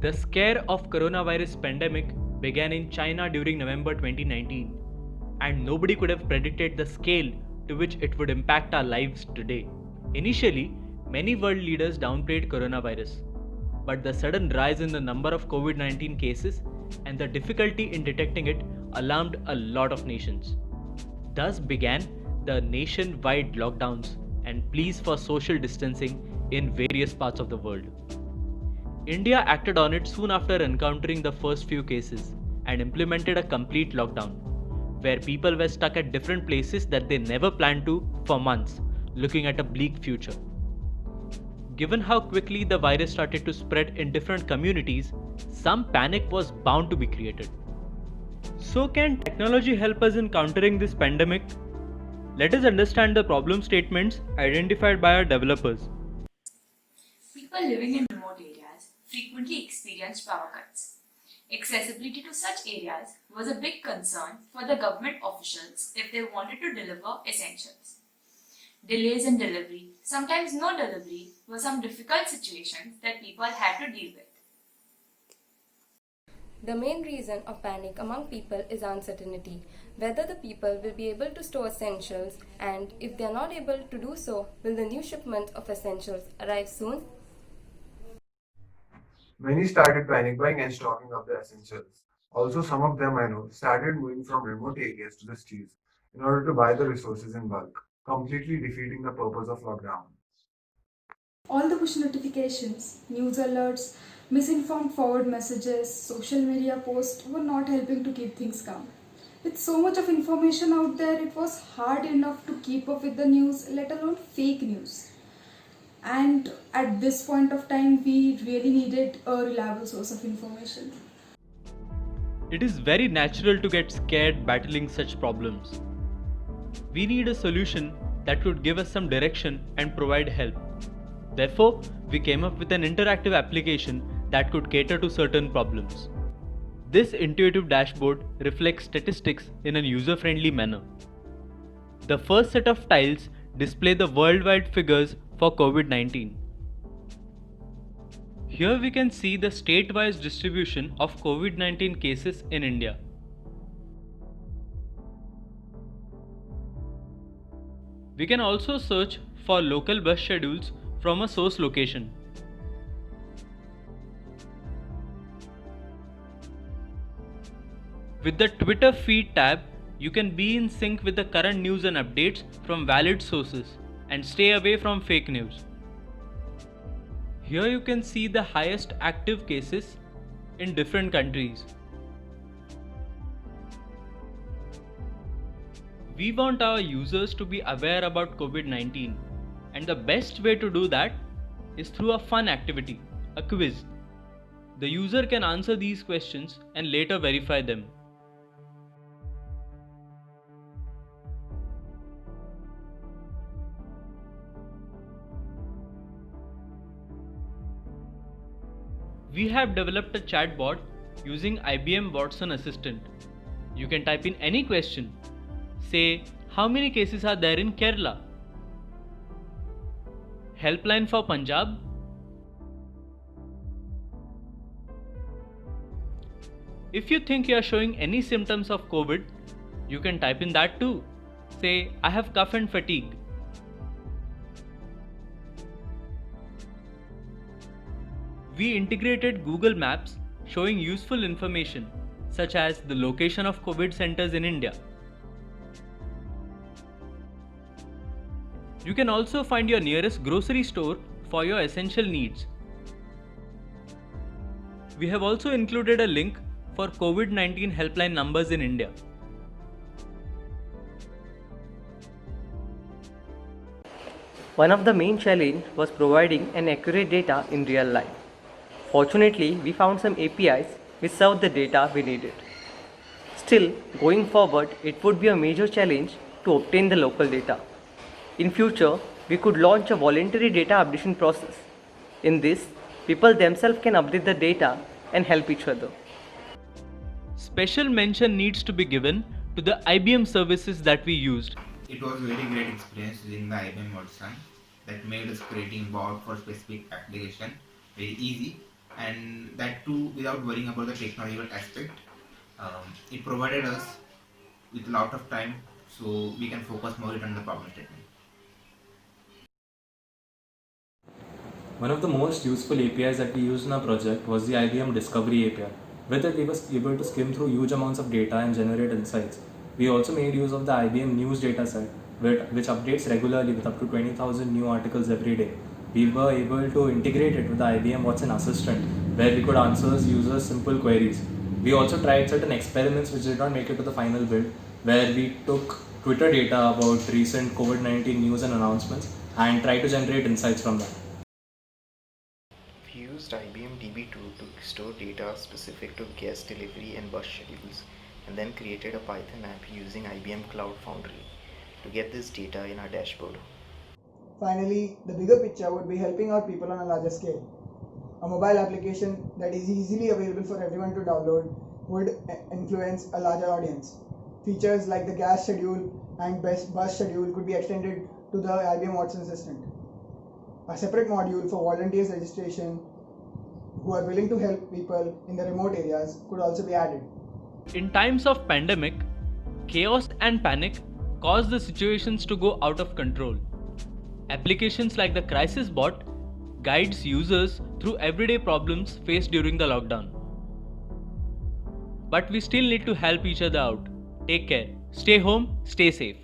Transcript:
The scare of coronavirus pandemic began in China during November 2019, and nobody could have predicted the scale to which it would impact our lives today. Initially, many world leaders downplayed coronavirus, but the sudden rise in the number of COVID 19 cases and the difficulty in detecting it alarmed a lot of nations. Thus began the nationwide lockdowns and pleas for social distancing in various parts of the world. India acted on it soon after encountering the first few cases and implemented a complete lockdown, where people were stuck at different places that they never planned to for months, looking at a bleak future. Given how quickly the virus started to spread in different communities, some panic was bound to be created. So, can technology help us in countering this pandemic? Let us understand the problem statements identified by our developers. People living in remote areas frequently experience power cuts. Accessibility to such areas was a big concern for the government officials if they wanted to deliver essentials. Delays in delivery, sometimes no delivery, were some difficult situations that people had to deal with. The main reason of panic among people is uncertainty, whether the people will be able to store essentials, and if they are not able to do so, will the new shipment of essentials arrive soon? Many started panic buying and stocking up the essentials. Also, some of them I know started moving from remote areas to the cities in order to buy the resources in bulk, completely defeating the purpose of lockdown. All the push notifications, news alerts, misinformed forward messages, social media posts were not helping to keep things calm. With so much of information out there, it was hard enough to keep up with the news, let alone fake news. And at this point of time, we really needed a reliable source of information. It is very natural to get scared battling such problems. We need a solution that could give us some direction and provide help. Therefore, we came up with an interactive application that could cater to certain problems. This intuitive dashboard reflects statistics in a user-friendly manner. The first set of tiles display the worldwide figures for COVID-19. Here we can see the state-wise distribution of COVID-19 cases in India. We can also search for local bus schedules from a source location. With the Twitter feed tab, you can be in sync with the current news and updates from valid sources and stay away from fake news. Here you can see the highest active cases in different countries. We want our users to be aware about COVID-19, and the best way to do that is through a fun activity, a quiz. The user can answer these questions and later verify them. We have developed a chatbot using IBM Watson Assistant. You can type in any question. Say, how many cases are there in Kerala? Helpline for Punjab? If you think you are showing any symptoms of COVID, you can type in that too. Say, I have cough and fatigue. We integrated Google Maps showing useful information such as the location of COVID centers in India. You can also find your nearest grocery store for your essential needs. We have also included a link for COVID-19 helpline numbers in India. One of the main challenges was providing an accurate data in real life. Fortunately, we found some APIs which served the data we needed. Still, going forward, it would be a major challenge to obtain the local data. In future, we could launch a voluntary data updation process. In this, people themselves can update the data and help each other. Special mention needs to be given to the IBM services that we used. It was a very great experience using the IBM Watson that made us creating bot for specific application very easy and that too without worrying about the technological aspect. It provided us with a lot of time, so we can focus more on the problem statement. One of the most useful APIs that we used in our project was the IBM Discovery API. With it, we were able to skim through huge amounts of data and generate insights. We also made use of the IBM News dataset, which updates regularly with up to 20,000 new articles every day. We were able to integrate it with the IBM Watson Assistant, where we could answer users' simple queries. We also tried certain experiments which did not make it to the final build, where we took Twitter data about recent COVID-19 news and announcements and tried to generate insights from that. We used IBM DB2 to store data specific to guest delivery and bus schedules, and then created a Python app using IBM Cloud Foundry to get this data in our dashboard. Finally, the bigger picture would be helping out people on a larger scale. A mobile application that is easily available for everyone to download would influence a larger audience. Features like the gas schedule and bus schedule could be extended to the IBM Watson Assistant. A separate module for volunteers registration who are willing to help people in the remote areas could also be added. In times of pandemic, chaos and panic cause the situations to go out of control. Applications like the Crisis Bot guides users through everyday problems faced during the lockdown. But we still need to help each other out. Take care. Stay home, stay safe.